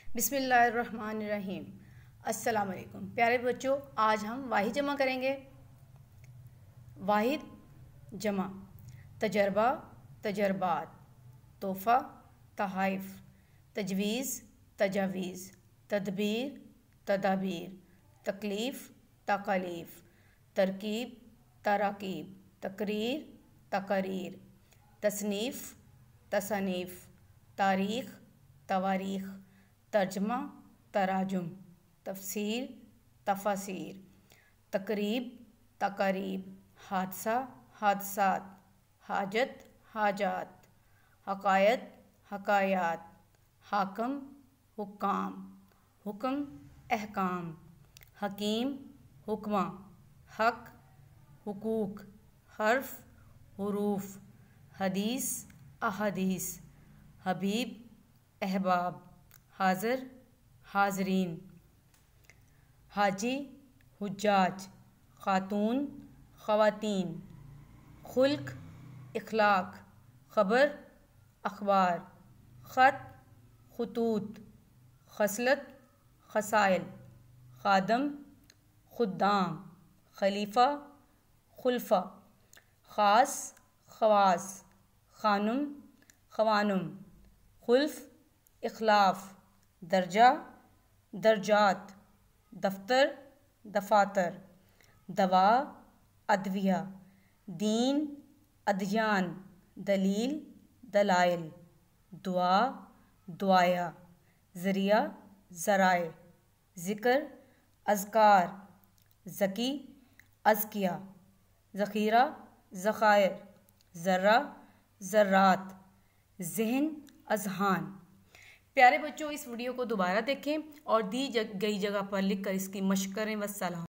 बिस्मिल्लाहिर्रहमानिर्रहीम। अस्सलाम वालेकुम प्यारे बच्चों, आज हम वाहिद जमा करेंगे। वाहिद जमा: तजर्बा, तजर्बात, तोहफ़ा, तहाइफ, तजवीज़, तजावीज़, तदबीर, तदाबीर, तकलीफ़, तकालीफ़, तरकीब, तराकीब, तकरीर, तकारीर, तसनीफ़, तसनीफ़, तारीख़, तवारीख़, तर्जमा, तराजुम, तफसीर, तफासीर, तकरीब, तकारीब, हादसा, हादसात, हाजत, हाजात, हकायत, हकायात, हाकम, हुक्काम, हुक्म, अहकाम, हकीम, हुक्मा, हक, हुकूक, हर्फ, हुरूफ, हदीस, अहदीस, हबीब, अहबाब, हाज़िर, हाज़रीन, हाजी, हुज्जाज, खातून, ख़वातीन, खुल्क, इखलाक, ख़बर, अखबार, ख़त, खुतूत, खसलत, खसाइल, खादम, खुद्दाम, खलीफा, खुलफा, ख़ास, ख़वास, ख़ानुम, ख़वानुम, खुल्फ, इख़लाफ़, दर्जा, दर्जात, दफ्तर, दफातर, दवा, अदविया, दीन, अदयान, दलील, दलाइल, दुआ, दुआया, ज़रिया, ज़राए, ज़िक्र, अज़कार, ज़की, अज़किया, ज़ख़ीरा, ज़ख़ायर, ज़र्रा, ज़र्रात, ज़हन, अज़हान। प्यारे बच्चों, इस वीडियो को दोबारा देखें और दी गई जगह पर लिखकर इसकी मशक़ करें। वस्सलाम।